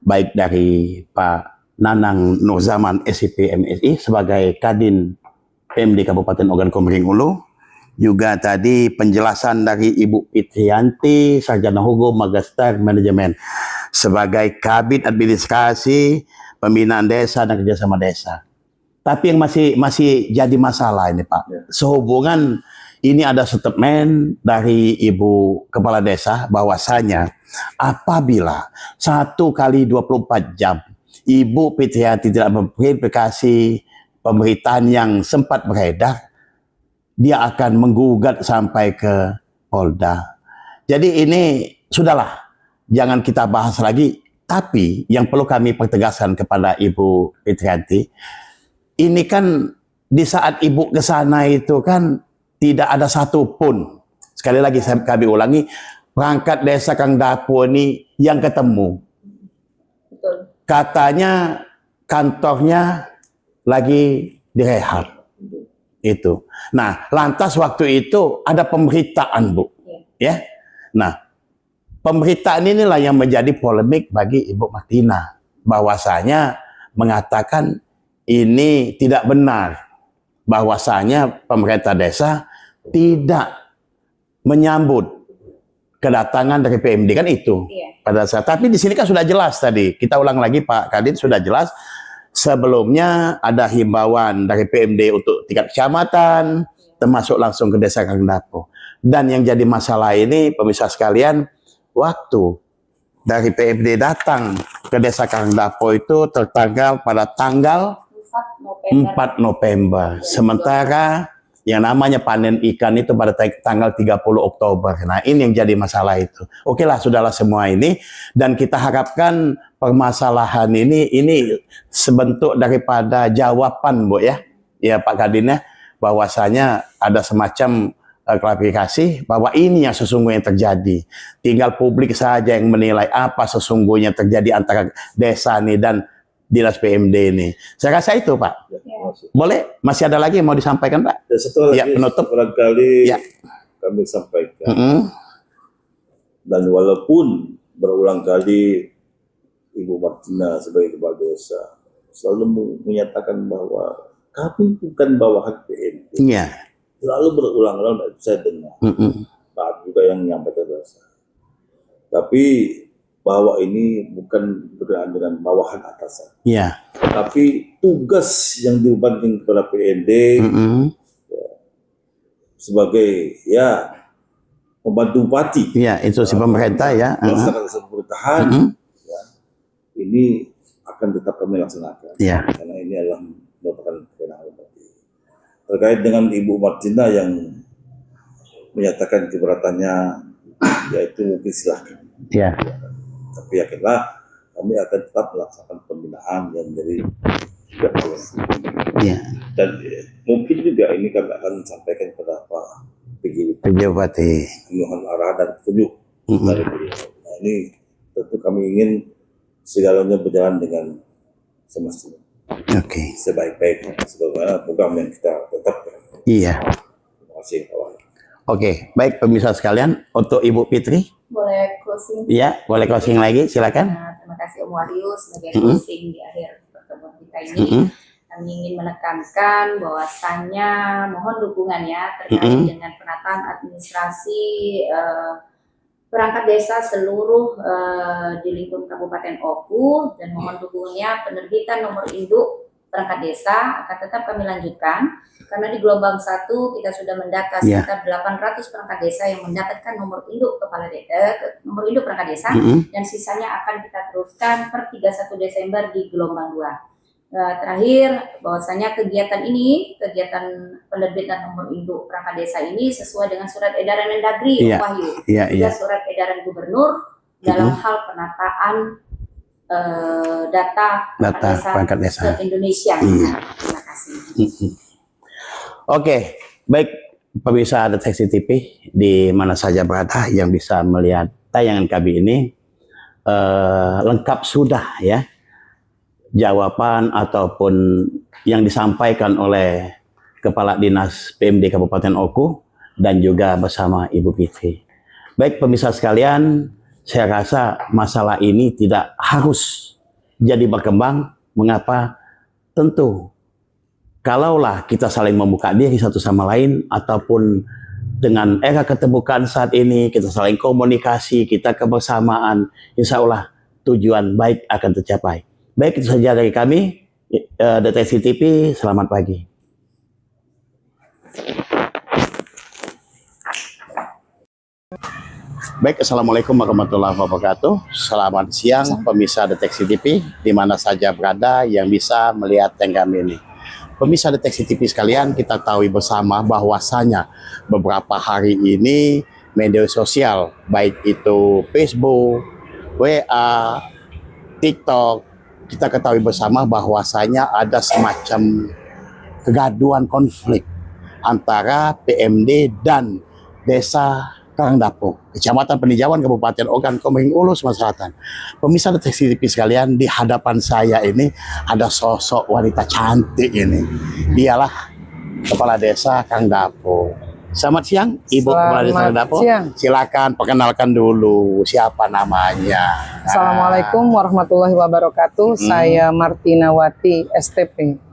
baik dari Pak Nanang Nurzaman SIP MSI sebagai Kadin PMD Kabupaten Ogan Komering Ulu, juga tadi penjelasan dari Ibu Fitriyanti Sarjana Hukum Magister Manajemen sebagai Kabid Administrasi Pembinaan Desa dan Kerjasama Desa. Tapi yang masih jadi masalah ini Pak, sehubungan ini ada statement dari Ibu Kepala Desa bahwasanya apabila 1 kali 24 jam Ibu Fitriyanti tidak memverifikasi pemberitaan yang sempat beredar, dia akan menggugat sampai ke Polda. Jadi ini sudahlah, jangan kita bahas lagi. Tapi yang perlu kami pertegaskan kepada Ibu Fitriyanti, ini kan di saat Ibu ke sana itu kan tidak ada satupun, sekali lagi kami ulangi, perangkat desa Kang Dapo ini yang ketemu. Betul. Katanya kantornya lagi direhab. Itu. Nah, lantas waktu itu ada pemberitaan, Bu. Ya. Nah, pemberitaan inilah yang menjadi polemik bagi Ibu Martina, bahwasanya mengatakan ini tidak benar, bahwasanya pemerintah desa tidak menyambut kedatangan dari PMD, kan itu. Pada saat, tapi di sini kan sudah jelas tadi, kita ulang lagi Pak Kadin, sudah jelas sebelumnya ada himbauan dari PMD untuk tingkat kecamatan, termasuk langsung ke desa Kang Dapo. Dan yang jadi masalah ini pemirsa sekalian, waktu dari PMD datang ke desa Kang Dapo itu tertanggal pada tanggal 4 November. Sementara yang namanya panen ikan itu pada tanggal 30 Oktober. Nah, ini yang jadi masalah itu. Oke lah, sudahlah semua ini. Dan kita harapkan permasalahan ini sebentuk daripada jawaban, Bu ya. Ya Pak Kadin ya, bahwasanya ada semacam klarifikasi bahwa ini yang sesungguhnya terjadi. Tinggal publik saja yang menilai apa sesungguhnya terjadi antara desa ini dan Dinas PMD ini. Saya rasa itu Pak. Boleh? Masih ada lagi yang mau disampaikan Pak? Ya, satu lagi penutup. Barangkali kami sampaikan. Dan walaupun berulang kali Ibu Martina sebagai kepala desa selalu menyatakan bahwa kami bukan bawahan PMD. Selalu berulang-ulang saya dengar. Pak juga yang menyampaikan bahasa. Tapi bahwa ini bukan berkenaan dengan bawahan atasan. Tapi tugas yang dibebankan kepada PMD sebagai pembantu bupati. Institusi pemerintah melaksanakan pemerintahan. Ini akan tetap kami laksanakan. Karena ini adalah merupakan kewenangan bupati. Terkait dengan Ibu Martina yang menyatakan keberatannya, yaitu mungkin silahkan. Tapi yakinlah kami akan tetap melaksanakan pembinaan yang menjadi dan mungkin juga ini kami akan sampaikan kepada Pak PJ Bupati. Mohon arahan dan petunjuk dari beliau. Nah, ini tentu kami ingin segalanya berjalan dengan semestinya. Sebaik-baiknya sebagaimana program yang kita tetapkan. Terima kasih kawan. Oke, baik pemirsa sekalian, untuk Ibu Fitri, Boleh closing? ya boleh closing lagi, silakan. Nah, terima kasih Om Wahyu sebagai closing di akhir pertemuan kita ini. Kami ingin menekankan bahwasannya mohon dukungannya terkait dengan penataan administrasi perangkat desa seluruh di lingkup Kabupaten Oku, dan mohon dukungannya penerbitan nomor induk perangkat desa akan tetap kami lanjutkan karena di gelombang 1 kita sudah mendata sekitar 800 perangkat desa yang mendapatkan nomor induk nomor induk perangkat desa, dan sisanya akan kita teruskan per 31 Desember di gelombang 2. Terakhir, bahwasanya kegiatan penerbitan nomor induk perangkat desa ini sesuai dengan surat edaran Mendagri, Wahyu, juga surat edaran Gubernur dalam hal penataan data perangkat desa se-Indonesia. Terima kasih. Oke, baik pemirsa Deteksi TV di mana saja berada yang bisa melihat tayangan kami ini, lengkap sudah ya jawaban ataupun yang disampaikan oleh Kepala Dinas PMD Kabupaten Oku dan juga bersama Ibu Fitri. Baik pemirsa sekalian, saya rasa masalah ini tidak harus jadi berkembang. Mengapa? Tentu kalaulah kita saling membuka diri satu sama lain, ataupun dengan era keterbukaan saat ini, kita saling komunikasi, kita kebersamaan, insya Allah tujuan baik akan tercapai. Baik, itu saja dari kami, Deteksi TV, selamat pagi. Baik, Assalamualaikum warahmatullahi wabarakatuh. Selamat siang pemirsa Deteksi TV, di mana saja berada yang bisa melihat tayangan kami ini. Pemirsa Deteksi TV sekalian, kita tahu bersama bahwasanya beberapa hari ini media sosial, baik itu Facebook, WA, TikTok, kita ketahui bersama bahwasanya ada semacam kegaduhan konflik antara PMD dan Desa Karangdapo, Kecamatan Penijauan, Kabupaten Ogan Komering Ulu, Sumatera Selatan. Pemirsa Deteksi TV sekalian, di hadapan saya ini ada sosok wanita cantik ini. Dialah Kepala Desa Karangdapo. Selamat siang, Ibu Kepala Desa Karangdapo. Silakan perkenalkan dulu siapa namanya. Assalamualaikum warahmatullahi wabarakatuh. Saya Martinawati, STP.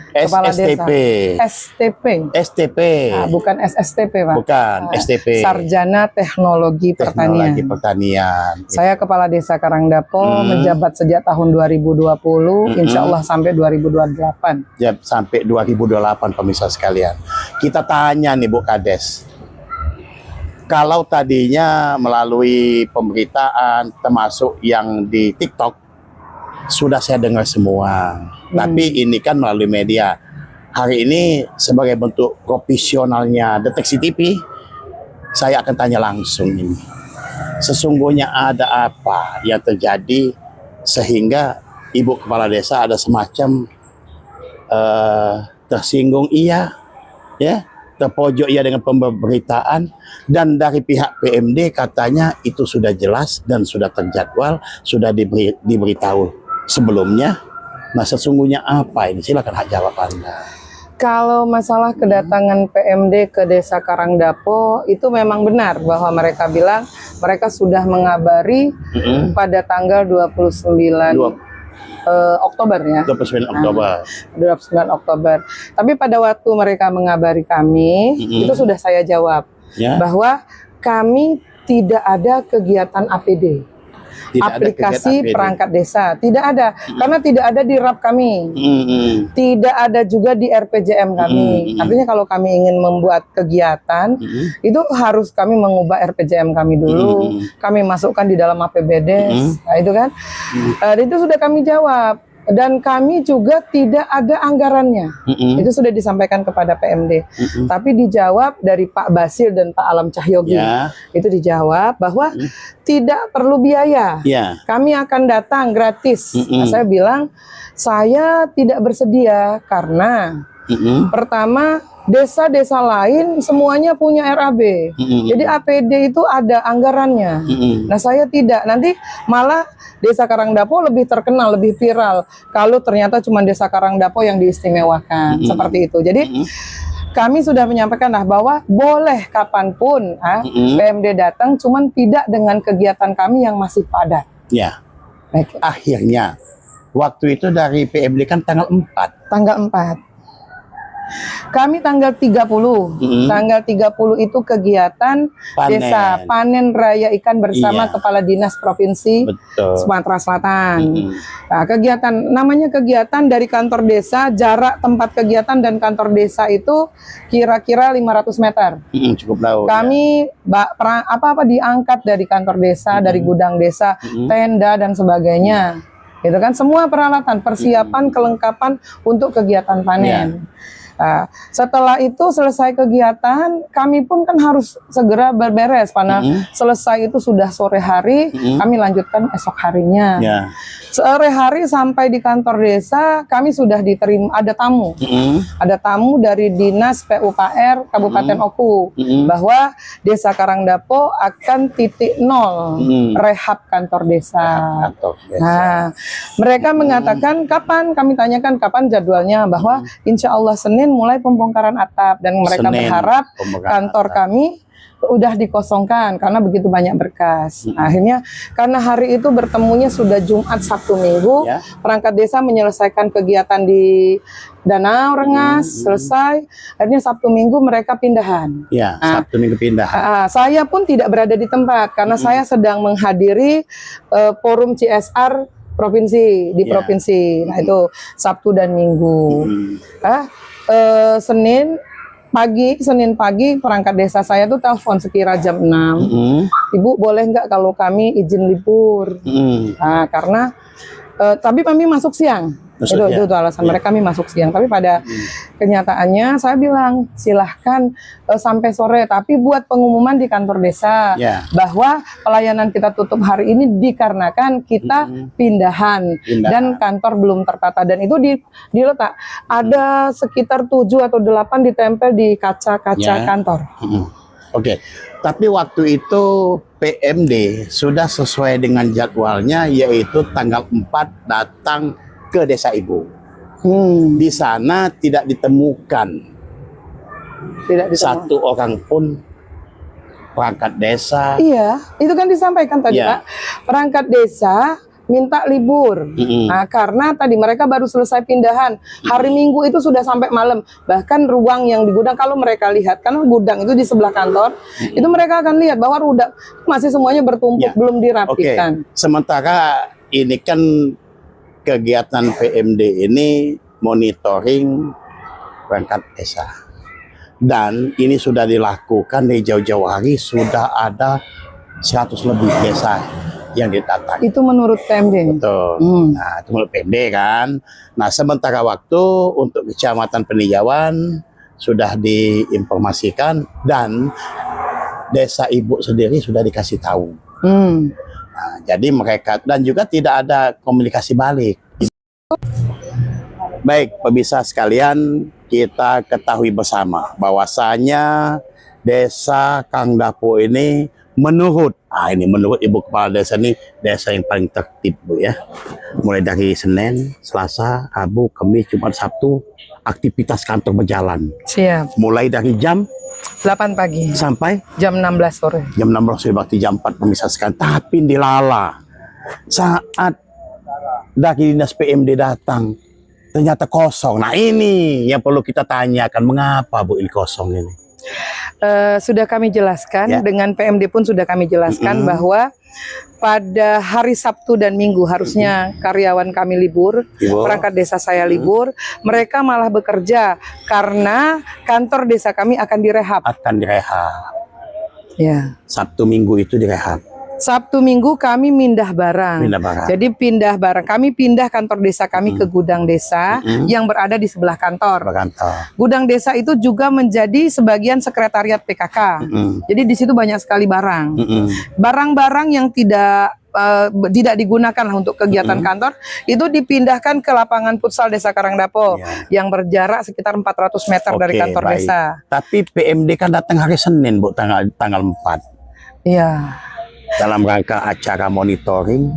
Kepala SSTP. Desa. STP. STP. Nah, bukan SSTP, Pak. Bukan, STP. Sarjana Teknologi Pertanian. Teknologi Pertanian. Saya Kepala Desa Karangdapo, menjabat sejak tahun 2020, insya Allah sampai 2028. Ya, sampai 2028 pemirsa sekalian. Kita tanya nih Bu Kades. Kalau tadinya melalui pemberitaan termasuk yang di TikTok sudah saya dengar semua. Tapi ini kan melalui media. Hari ini sebagai bentuk profesionalnya Deteksi TV, saya akan tanya langsung ini. Sesungguhnya ada apa yang terjadi sehingga Ibu Kepala Desa ada semacam tersinggung ya, terpojok iya dengan pemberitaan, dan dari pihak PMD katanya itu sudah jelas dan sudah terjadwal, sudah diberitahu sebelumnya. Nah, sesungguhnya apa ini? Silakan hak jawab Anda. Kalau masalah kedatangan PMD ke Desa Karangdapo itu memang benar bahwa mereka bilang mereka sudah mengabari pada tanggal 29 Oktober ya. 29 Oktober. 29 Oktober. Tapi pada waktu mereka mengabari kami, itu sudah saya jawab bahwa kami tidak ada kegiatan APD. Aplikasi perangkat desa tidak ada, karena tidak ada di RAP kami, tidak ada juga di RPJM kami. Artinya kalau kami ingin membuat kegiatan itu harus kami mengubah RPJM kami dulu, kami masukkan di dalam APBD, nah itu kan. Itu sudah kami jawab. Dan kami juga tidak ada anggarannya. Itu sudah disampaikan kepada PMD. Tapi dijawab dari Pak Basil dan Pak Alam Cahyogi. Itu dijawab bahwa tidak perlu biaya. Kami akan datang gratis. Nah, saya bilang, saya tidak bersedia karena pertama, desa-desa lain semuanya punya RAB. Jadi APD itu ada anggarannya. Nah, saya tidak. Nanti malah Desa Karangdapo lebih terkenal, lebih viral kalau ternyata cuma Desa Karangdapo yang diistimewakan. Seperti itu. Jadi kami sudah menyampaikan bahwa boleh kapanpun PMD datang, cuman tidak dengan kegiatan kami yang masih padat. Ya. Baik. Akhirnya waktu itu dari PMD kan tanggal 4. Tanggal 4. Kami tanggal 30. Tanggal 30 itu kegiatan desa panen raya ikan bersama Kepala Dinas Provinsi Sumatera Selatan. Nah, kegiatan namanya kegiatan dari kantor desa, jarak tempat kegiatan dan kantor desa itu kira-kira 500 meter. Cukup jauh. Kami apa-apa diangkat dari kantor desa, dari gudang desa, tenda dan sebagainya. Itu kan semua peralatan, persiapan, kelengkapan untuk kegiatan panen. Nah, setelah itu selesai kegiatan, kami pun kan harus segera berberes karena selesai itu sudah sore hari, kami lanjutkan esok harinya. Sore hari sampai di kantor desa, kami sudah diterima, ada tamu. Ada tamu dari Dinas PUPR Kabupaten Oku bahwa Desa Karangdapo akan titik nol rehab kantor desa. Nah, mereka mengatakan kapan, kami tanyakan kapan jadwalnya, bahwa insya Allah Senin mulai pembongkaran atap, dan mereka berharap kantor kami udah dikosongkan karena begitu banyak berkas. Akhirnya karena hari itu bertemunya sudah Jumat, Sabtu, Minggu, perangkat desa menyelesaikan kegiatan di Danau Rengas, selesai. Akhirnya Sabtu Minggu mereka pindahan. Sabtu Minggu pindah. Saya pun tidak berada di tempat karena saya sedang menghadiri forum CSR provinsi di provinsi. Nah, itu Sabtu dan Minggu. Senin pagi perangkat desa saya tuh telepon sekira jam 6. Ibu boleh nggak kalau kami izin libur? Nah, karena tapi kami masuk siang. Itu alasan mereka, kami masuk siang. Tapi pada kenyataannya saya bilang silahkan sampai sore, tapi buat pengumuman di kantor desa bahwa pelayanan kita tutup hari ini dikarenakan kita pindahan dan kantor belum tertata, dan itu diletak ada sekitar 7 atau 8 ditempel di kaca-kaca kantor. Oke. Tapi waktu itu PMD sudah sesuai dengan jadwalnya, yaitu tanggal 4 datang ke desa ibu. Di sana tidak ditemukan satu orang pun perangkat desa. Iya, itu kan disampaikan tadi Pak. Perangkat desa minta libur. Nah, karena tadi mereka baru selesai pindahan. Hari Minggu itu sudah sampai malam. Bahkan ruang yang di gudang, kalau mereka lihat, karena gudang itu di sebelah kantor, itu mereka akan lihat bahwa gudang masih semuanya bertumpuk, belum dirapikan. Sementara ini kan kegiatan PMD ini monitoring perangkat desa, dan ini sudah dilakukan dari jauh-jauh hari, sudah ada 100 lebih desa yang ditata. Itu menurut PMD. Betul. Nah, itu menurut PMD kan. Nah, sementara waktu untuk Kecamatan Peninjauan sudah diinformasikan, dan desa ibu sendiri sudah dikasih tahu. Nah, jadi mereka, dan juga tidak ada komunikasi balik. Baik, pemirsa sekalian, kita ketahui bersama bahwasanya Desa Karangdapo ini menurut Ibu Kepala Desa ini desa yang paling tertib, Bu, ya. Mulai dari Senin, Selasa, Rabu, Kamis, Jumat, Sabtu, aktivitas kantor berjalan. Siap. Mulai dari jam 8 pagi sampai jam 16 sore. Jam 16 sore, berarti jam 4, pemirsa sekalian. Tapi dilala saat dari dinas PMD datang, ternyata kosong. Nah, ini yang perlu kita tanyakan, mengapa Bu ini kosong ini? Sudah kami jelaskan, dengan PMD pun sudah kami jelaskan bahwa pada hari Sabtu dan Minggu harusnya karyawan kami libur, perangkat desa saya libur, mereka malah bekerja karena kantor desa kami akan direhab. Ya. Sabtu Minggu itu direhab. Sabtu Minggu kami pindah barang. Jadi pindah barang. Kami pindah kantor desa kami ke gudang desa yang berada di sebelah kantor. Gudang desa itu juga menjadi sebagian sekretariat PKK. Jadi di situ banyak sekali barang. Barang-barang yang tidak digunakan untuk kegiatan kantor itu dipindahkan ke lapangan futsal Desa Karangdapo yang berjarak sekitar 400 meter dari kantor desa. Tapi PMD kan datang hari Senin, Bu, tanggal 4. Iya. Dalam rangka acara monitoring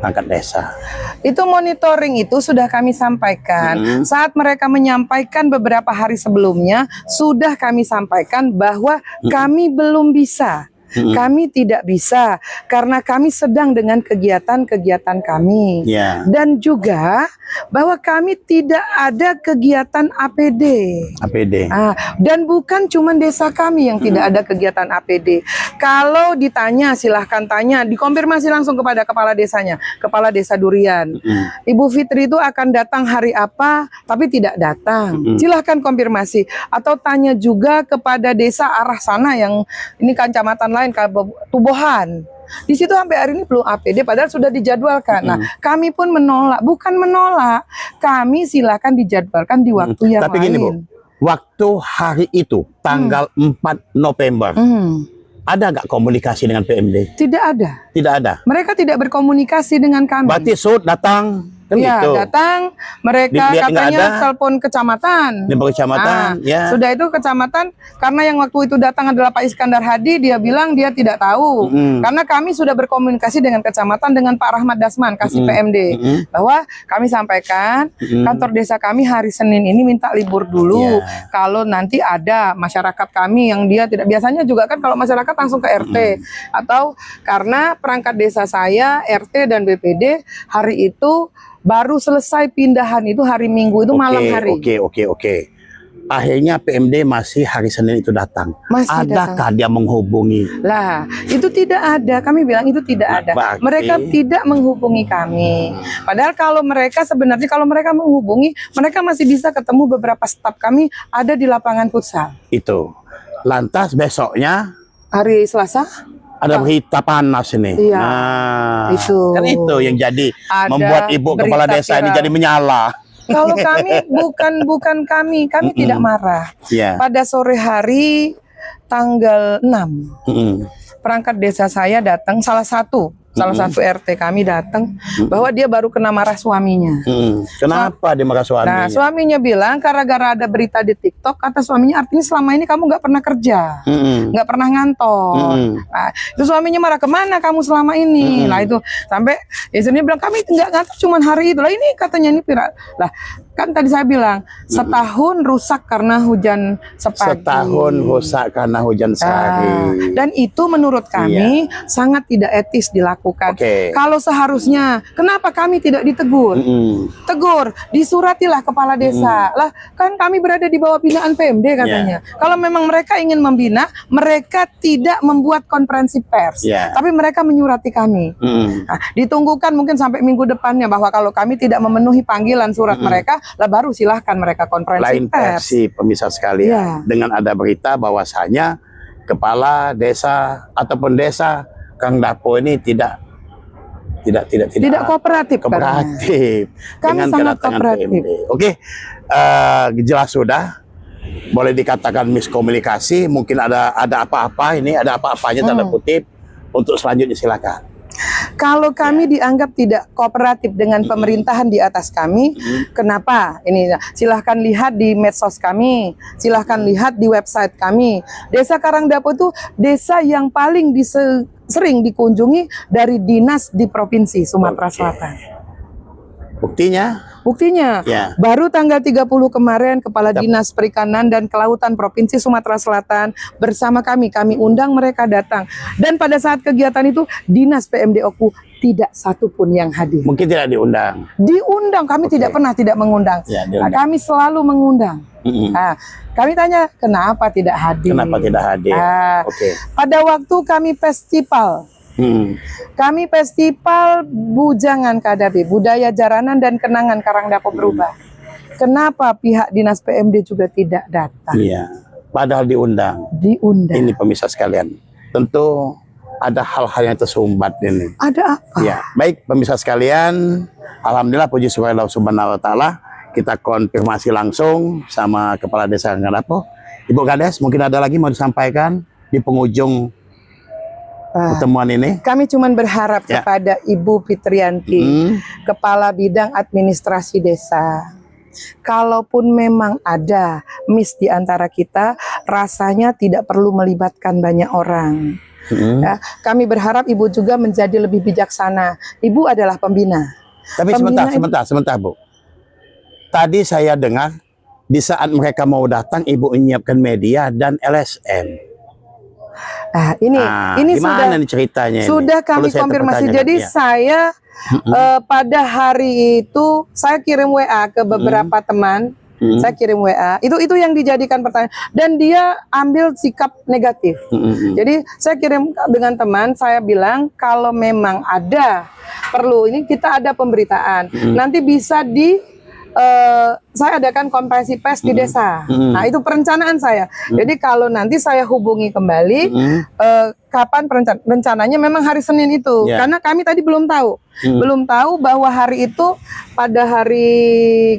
perangkat desa. Itu monitoring itu sudah kami sampaikan. Saat mereka menyampaikan beberapa hari sebelumnya, sudah kami sampaikan bahwa kami belum bisa. Kami tidak bisa karena kami sedang dengan kegiatan-kegiatan kami. Dan juga bahwa kami tidak ada kegiatan APD. Dan bukan cuma desa kami yang tidak ada kegiatan APD. Kalau ditanya, silahkan tanya, dikonfirmasi langsung kepada kepala desanya, kepala desa Durian. Ibu Fitri itu akan datang hari apa, tapi tidak datang. Silahkan konfirmasi. Atau tanya juga kepada desa arah sana yang ini kecamatan lain, Tubohan. Di situ sampai hari ini belum APD padahal sudah dijadwalkan. Nah, kami pun menolak, bukan menolak. Kami silakan dijadwalkan di waktu yang Tapi lain. gini, Bu. Waktu hari itu tanggal 4 November. Ada nggak komunikasi dengan PMD? Tidak ada. Tidak ada. Mereka tidak berkomunikasi dengan kami. Berarti Sud datang kan Ya, gitu. datang, mereka Dilihat nggak katanya ada. telepon kecamatan. Di kecamatan, ya. Sudah itu kecamatan, karena yang waktu itu datang adalah Pak Iskandar Hadi, dia bilang dia tidak tahu. Karena kami sudah berkomunikasi dengan kecamatan, dengan Pak Rahmat Dasman, kasih PMD. Bahwa kami sampaikan, kantor desa kami hari Senin ini minta libur dulu. Kalau nanti ada masyarakat kami yang dia tidak, biasanya juga kan kalau masyarakat langsung ke RT. Atau karena perangkat desa saya, RT dan BPD, hari itu baru selesai pindahan itu hari Minggu itu malam hari. Oke. Akhirnya PMD masih hari Senin itu datang. Masih Adakah dia menghubungi? Lah, itu tidak ada. Kami bilang itu tidak ada. Berarti- Mereka tidak menghubungi kami. Padahal kalau mereka sebenarnya kalau mereka menghubungi, mereka masih bisa ketemu beberapa staf kami ada di lapangan futsal. Itu. Lantas besoknya Hari Selasa ada berita panas ini. Iya. Nah, Itu. kan itu yang jadi Ada membuat ibu kepala berita desa ini viral. jadi menyala. Kalau kami bukan kami tidak marah. Iya. Pada sore hari tanggal 6 perangkat desa saya datang, salah satu RT kami datang bahwa dia baru kena marah suaminya. Kenapa dia marah suaminya? Nah, suaminya bilang gara-gara ada berita di TikTok, kata suaminya artinya selama ini kamu nggak pernah kerja, nggak pernah ngantor. Nah, itu suaminya marah, kemana kamu selama ini? Lah itu sampai istrinya bilang kami nggak ngantor cuma hari itu. Lah ini katanya ini viral. Lah kan tadi saya bilang setahun rusak karena hujan sepagi. Setahun rusak karena hujan sehari. Dan itu menurut kami sangat tidak etis dilakukan. Kalau seharusnya, kenapa kami tidak ditegur? Tegur, disuratilah kepala desa. Lah, kan kami berada di bawah binaan PMD katanya. Kalau memang mereka ingin membina, mereka tidak membuat konferensi pers, tapi mereka menyurati kami. Nah, ditunggukan mungkin sampai minggu depannya bahwa kalau kami tidak memenuhi panggilan surat mereka, lah baru silahkan mereka konferensi Lain pers. versi pemirsa sekalian, dengan ada berita bahwasanya kepala desa ataupun desa Kang Dapo ini tidak kooperatif. Kami dengan sangat kedatangan kooperatif. PMD. Oke, jelas sudah. Boleh dikatakan miskomunikasi. Mungkin ada apa-apa ini, ada apa-apanya tanda kutip. Untuk selanjutnya silakan. Kalau kami dianggap tidak kooperatif dengan pemerintahan di atas kami, kenapa? Ini silahkan lihat di medsos kami, silahkan lihat di website kami. Desa Karangdapo itu desa yang paling sering dikunjungi dari dinas di provinsi Sumatera Selatan. Buktinya, baru tanggal 30 kemarin Kepala Dinas Perikanan dan Kelautan Provinsi Sumatera Selatan bersama kami undang mereka datang. Dan pada saat kegiatan itu Dinas PMD Oku tidak satupun yang hadir. Mungkin tidak diundang. Diundang, kami tidak pernah tidak mengundang. Nah, kami selalu mengundang. Nah, kami tanya kenapa tidak hadir? Kenapa tidak hadir? Pada waktu kami festival. Kami festival Bujangan Kadabe, Budaya Jaranan dan Kenangan Karangdapo Berubah. Kenapa pihak Dinas PMD juga tidak datang? Iya, padahal diundang. Ini pemirsa sekalian, tentu ada hal-hal yang tersumbat ini. Ada apa? Ya, baik pemirsa sekalian, alhamdulillah puji syukur Allah Subhanahu wa taala, kita konfirmasi langsung sama Kepala Desa Karangdapo. Ibu Kades, mungkin ada lagi mau disampaikan di penghujung pertemuan ini? Kami cuma berharap kepada Ibu Fitrianti, Kepala Bidang Administrasi Desa. Kalaupun memang ada miss di antara kita, rasanya tidak perlu melibatkan banyak orang. Ya, kami berharap Ibu juga menjadi lebih bijaksana. Ibu adalah pembina. Tapi sebentar, Bu. Tadi saya dengar di saat mereka mau datang, Ibu menyiapkan media dan LSM. Nah, ini gimana nih ceritanya? Sudah ini? kami konfirmasi. Jadi saya pada hari itu saya kirim WA ke beberapa teman. Saya kirim WA, itu yang dijadikan pertanyaan, dan dia ambil sikap negatif. Jadi saya kirim dengan teman, saya bilang kalau memang ada perlu ini kita ada pemberitaan, nanti bisa saya adakan konferensi pers di desa. Nah itu perencanaan saya. Jadi kalau nanti saya hubungi kembali, kapan rencananya memang hari Senin itu, karena kami tadi belum tahu. Belum tahu bahwa hari itu pada hari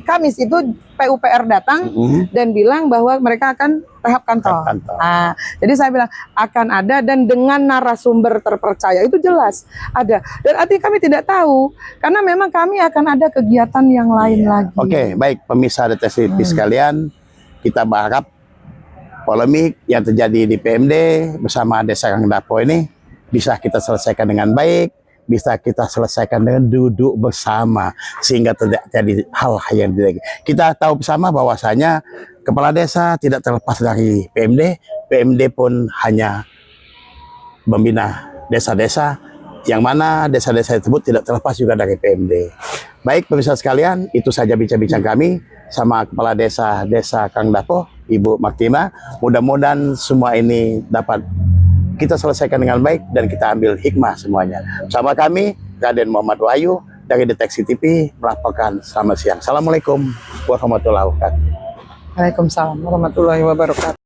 Kamis itu PUPR datang dan bilang bahwa mereka akan rehab kantor. Nah, jadi saya bilang akan ada dan dengan narasumber terpercaya, itu jelas ada. Dan artinya kami tidak tahu karena memang kami akan ada kegiatan yang lain lagi. Oke, baik pemirsa Detes TV sekalian, kita berharap polemik yang terjadi di PMD bersama Desa Kang Dapo ini bisa kita selesaikan dengan baik, bisa kita selesaikan dengan duduk bersama sehingga tidak jadi hal yang tidak. Kita tahu bersama bahwasanya kepala desa tidak terlepas dari PMD. PMD pun hanya membina desa-desa yang mana desa-desa tersebut tidak terlepas juga dari PMD. Baik pemirsa sekalian, itu saja bincang-bincang kami sama kepala desa Kang Dapo, Ibu Martina. Mudah-mudahan semua ini dapat kita selesaikan dengan baik dan kita ambil hikmah semuanya. Sama kami, Raden Muhammad Wahyu dari Deteksi TV melaporkan. Selamat siang. Assalamualaikum warahmatullahi wabarakatuh. Waalaikumsalam warahmatullahi wabarakatuh.